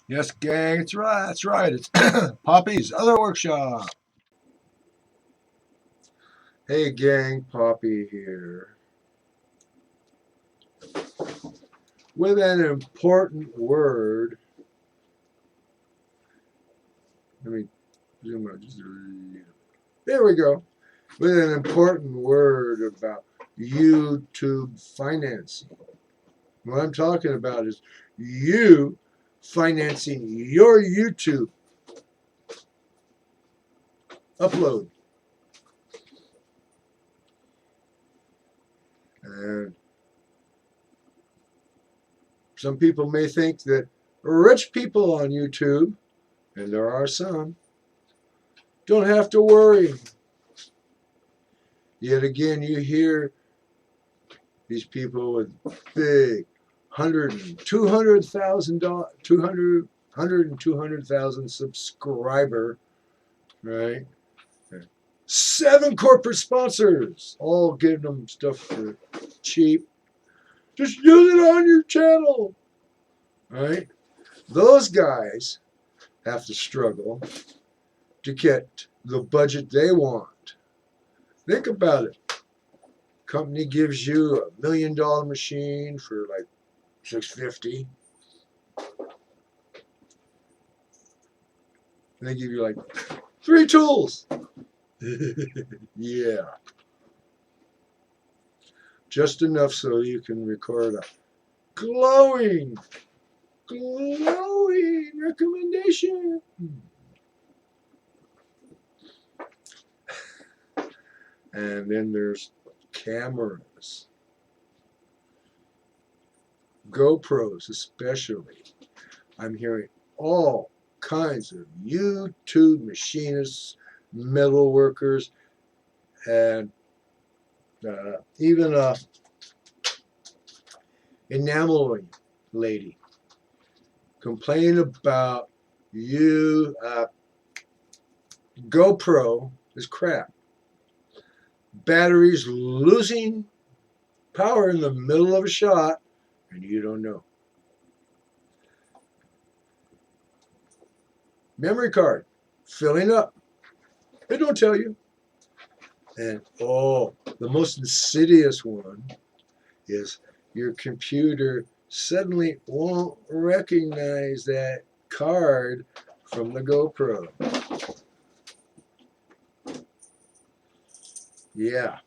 Yes, gang, it's right. That's right. It's Poppy's other workshop. Hey, gang, Poppy here with an important word. Let me zoom out. There we go. With an important word about YouTube financing. What I'm talking about is you financing your YouTube upload. And some people may think that rich people on YouTube, and there are some, don't have to worry. Yet again, you hear these people with big 200,000 subscriber, right? 7 corporate sponsors, all giving them stuff for cheap. Just use it on your channel, right? Those guys have to struggle to get the budget they want. Think about it. Company gives you $1 million machine for like $650. They give you like 3 tools. Yeah. Just enough so you can record a glowing recommendation. And then there's cameras. GoPros especially. I'm hearing all kinds of YouTube machinists, metal workers, and even a enameling lady complain about you. GoPro is crap. Batteries losing power in the middle of a shot, and you don't know. Memory card filling up. They don't tell you. And the most insidious one is your computer suddenly won't recognize that card from the GoPro. Yeah.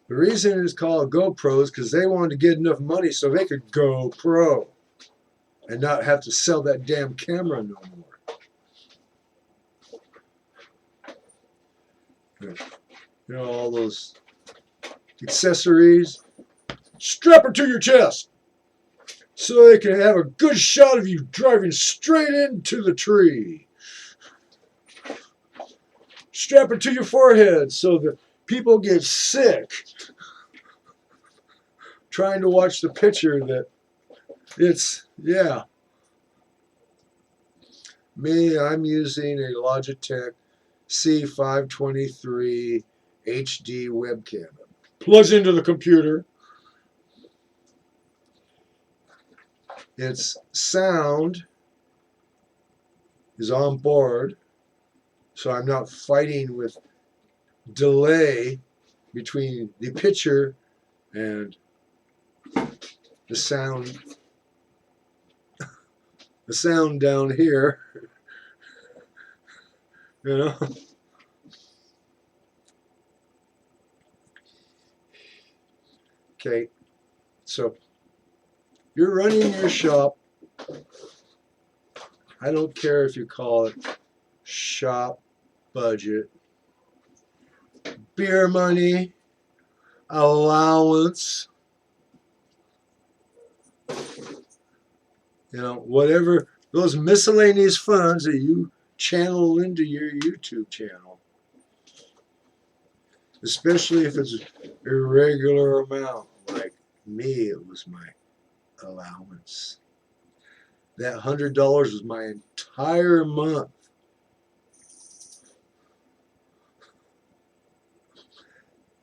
The reason it's called GoPro is because they wanted to get enough money so they could go pro and not have to sell that damn camera no more. You know, all those accessories. Strap it to your chest so they can have a good shot of you driving straight into the tree. Strap it to your forehead so that people get sick trying to watch the picture that yeah. Me, I'm using a Logitech C523 HD webcam. Plugs into the computer. Its sound is on board, so I'm not fighting with delay between the picture and the sound down here, you know. Okay, so you're running your shop. I don't care if you call it shop budget, beer money, allowance, you know, whatever those miscellaneous funds that you channel into your YouTube channel, especially if it's a irregular amount. Like me, it was my allowance. That $100 was my entire month.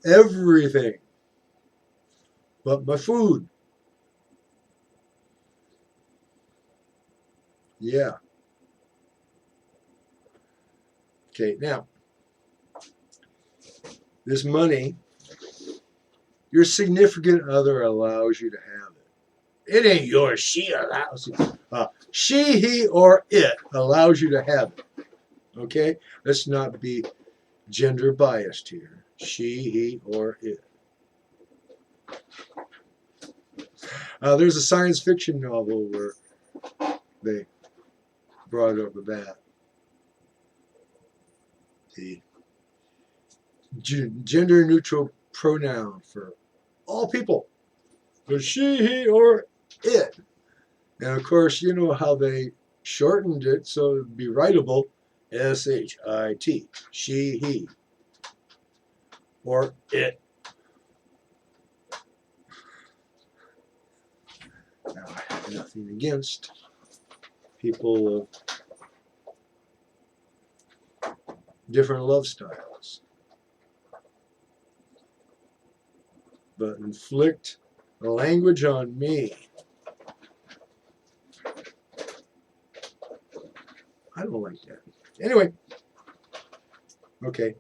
Everything but my food. Yeah. Okay, now, this money, your significant other allows you to have it. It ain't yours. She allows you. She, he, or it allows you to have it. Okay? Let's not be gender biased here. She, he, or it. There's a science fiction novel where they brought up that the gender neutral pronoun for all people was she, he, or it. And of course, you know how they shortened it so it'd be writable S-H-I-T. She, he, or it. Now, I have nothing against people of different love styles, but inflict the language on me. I don't like that. Anyway, okay.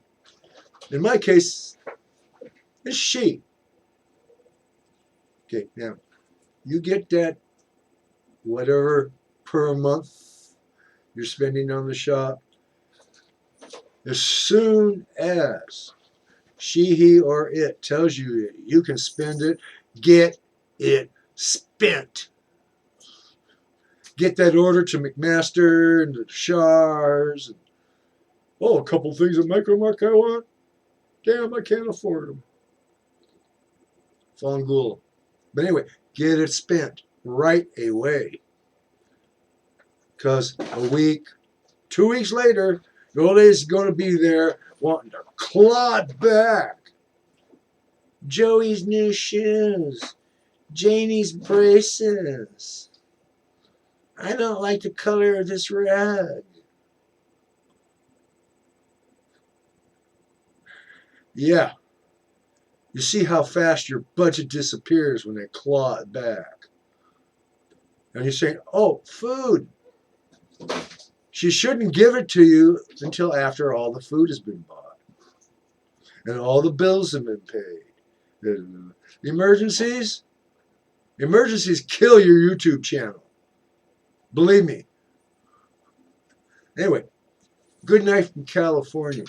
In my case, it's she. Okay, now you get that whatever per month you're spending on the shop. As soon as she, he, or it tells you you can spend it, get it spent. Get that order to McMaster and the Shars. And, oh, a couple things at Micromark I want. Damn, I can't afford them. Fongul. But anyway, get it spent right away. Because a week, 2 weeks later, the old lady's going to be there wanting to claw back. Joey's new shoes. Janie's braces. I don't like the color of this rug. Yeah. You see how fast your budget disappears when they claw it back. And you're saying, oh, food. She shouldn't give it to you until after all the food has been bought. And all the bills have been paid. Emergencies? Emergencies kill your YouTube channel. Believe me. Anyway, good night from California.